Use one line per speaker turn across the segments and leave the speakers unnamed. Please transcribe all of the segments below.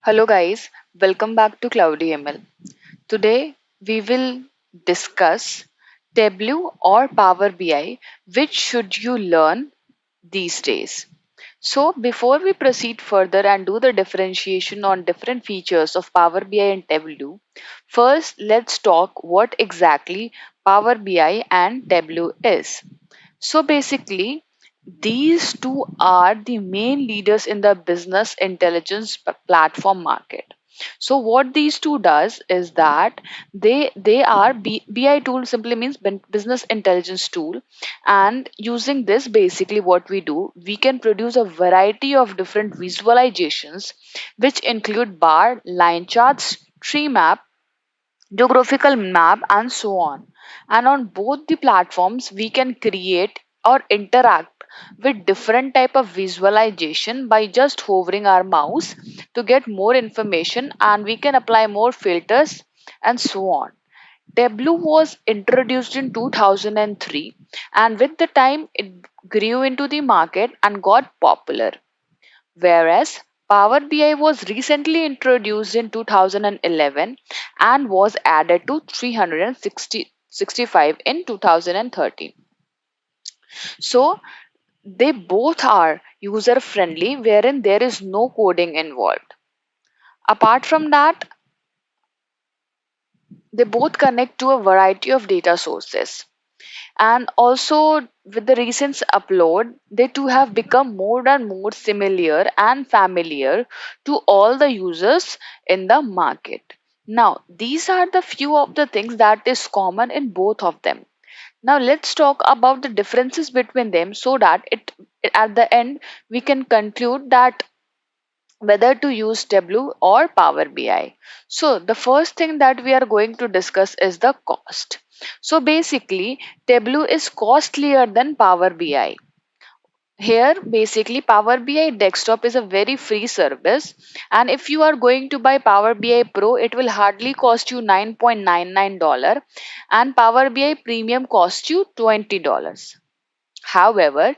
Hello guys, welcome back to Cloudy ML. Today we will discuss Tableau or Power BI, which should you learn these days. So before we proceed further and do the differentiation on different features of Power BI and Tableau, first let's talk what exactly Power BI and Tableau is. So basically, these two are the main leaders in the business intelligence platform market. So what these two does is that they are BI tool simply means business intelligence tool, and using this basically what we do, we can produce a variety of different visualizations which include bar, line charts, tree map, geographical map, and so on. And on both the platforms we can create or interact with different type of visualization by just hovering our mouse to get more information, and we can apply more filters and so on. Tableau was introduced in 2003, and with the time it grew into the market and got popular, whereas Power BI was recently introduced in 2011 and was added to 365 in 2013. So they both are user friendly, wherein there is no coding involved. Apart from that, they both connect to a variety of data sources. And also, with the recent upload, they too have become more and more similar and familiar to all the users in the market. Now, these are the few of the things that is common in both of them. Now, let's talk about the differences between them so that at the end we can conclude that whether to use Tableau or Power BI. So, the first thing that we are going to discuss is the cost. So, basically, Tableau is costlier than Power BI. Here, basically, Power BI Desktop is a very free service, and if you are going to buy Power BI Pro, it will hardly cost you $9.99, and Power BI Premium costs you $20. However,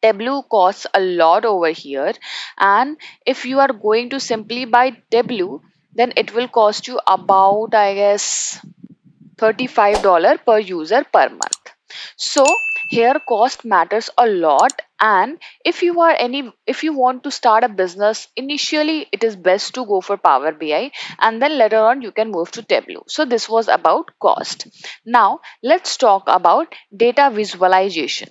Tableau costs a lot over here, and if you are going to simply buy Tableau, then it will cost you about, I guess, $35 per user per month. So here cost matters a lot, and if you want to start a business, initially it is best to go for Power BI, and then later on you can move to Tableau. So this was about cost. Now let's talk about data visualization.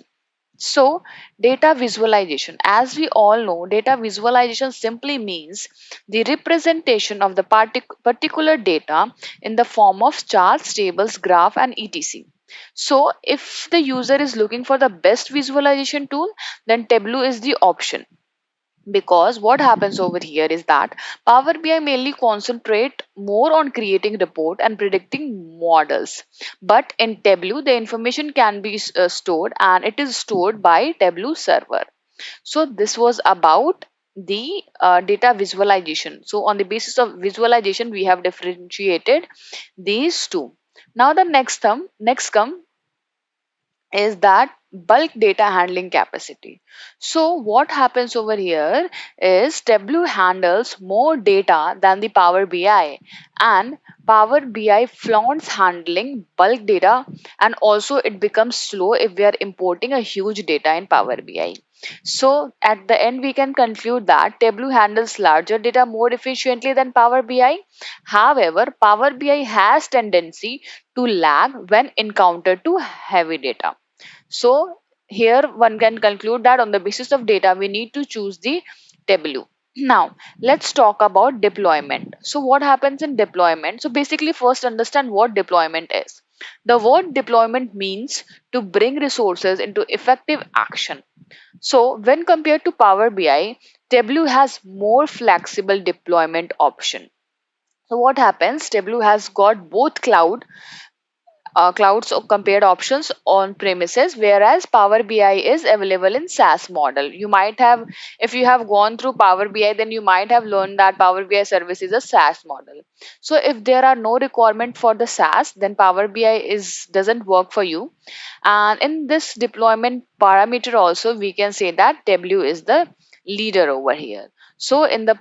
So, data visualization, as we all know, data visualization simply means the representation of the particular data in the form of charts, tables, graph, and etc. So, if the user is looking for the best visualization tool, then Tableau is the option, because what happens over here is that Power BI mainly concentrate more on creating report and predicting models, but in Tableau the information can be stored, and it is stored by Tableau server. So this was about the data visualization. So on the basis of visualization we have differentiated these two. Now the next come is that bulk data handling capacity. So what happens over here is Tableau handles more data than the Power BI, and Power BI flaunts handling bulk data, and also it becomes slow if we are importing a huge data in Power BI. So at the end we can conclude that Tableau handles larger data more efficiently than Power BI. However, Power BI has tendency to lag when encountered to heavy data. So here one can conclude that on the basis of data, we need to choose the Tableau. Now, let's talk about deployment. So what happens in deployment? So basically first understand what deployment is. The word deployment means to bring resources into effective action. So when compared to Power BI, Tableau has more flexible deployment option. So what happens? Tableau has got both clouds or compared options on premises, whereas Power BI is available in SaaS model. You might have, if you have gone through Power BI, then you might have learned that Power BI service is a SaaS model. So if there are no requirement for the SaaS, then Power BI is doesn't work for you. And in this deployment parameter also, we can say that Tableau is the leader over here. So in the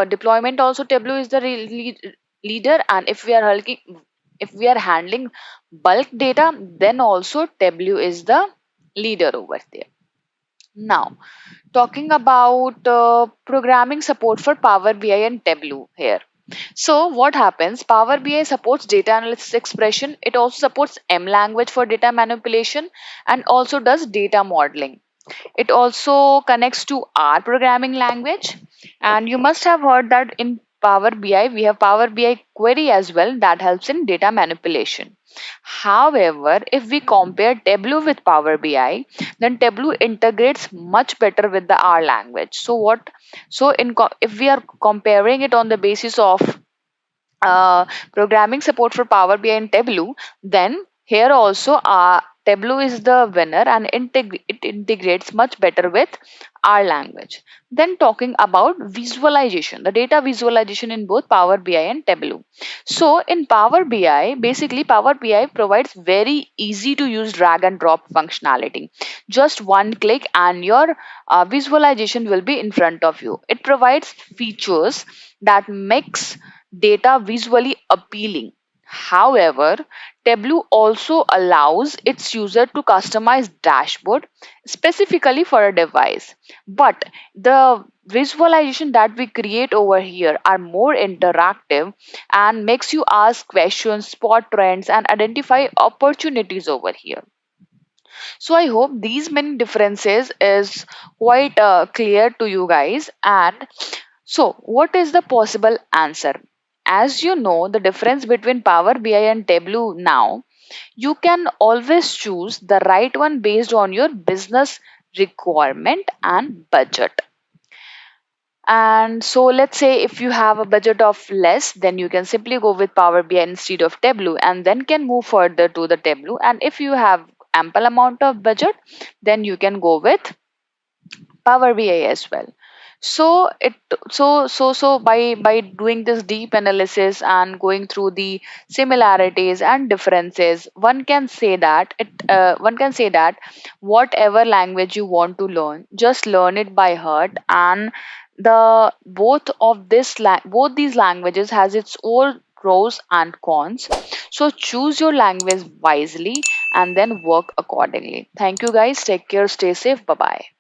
deployment also Tableau is the leader, and if we are handling bulk data, then also Tableau is the leader over there. Now, talking about programming support for Power BI and Tableau here. So what happens? Power BI supports data analysis expression. It also supports M language for data manipulation and also does data modeling. It also connects to R programming language. And you must have heard that in Power BI, we have Power BI query as well that helps in data manipulation. However, if we compare Tableau with Power BI, then Tableau integrates much better with the R language. So what? So if we are comparing it on the basis of programming support for Power BI and Tableau, then here also Tableau is the winner and it integrates much better with our language. Then talking about visualization, the data visualization in both Power BI and Tableau. So in Power BI, basically Power BI provides very easy to use drag and drop functionality. Just one click and your visualization will be in front of you. It provides features that makes data visually appealing. However, Tableau also allows its user to customize dashboard specifically for a device. But the visualization that we create over here are more interactive and makes you ask questions, spot trends, and identify opportunities over here. So I hope these many differences is quite clear to you guys. And so, what is the possible answer? As you know, the difference between Power BI and Tableau now, you can always choose the right one based on your business requirement and budget. And so, let's say if you have a budget of less, then you can simply go with Power BI instead of Tableau and then can move further to the Tableau. And if you have ample amount of budget, then you can go with Power BI as well. So by doing this deep analysis and going through the similarities and differences, one can say that whatever language you want to learn, just learn it by heart. And both these languages has its own pros and cons. So choose your language wisely and then work accordingly. Thank you guys. Take care. Stay safe. Bye bye.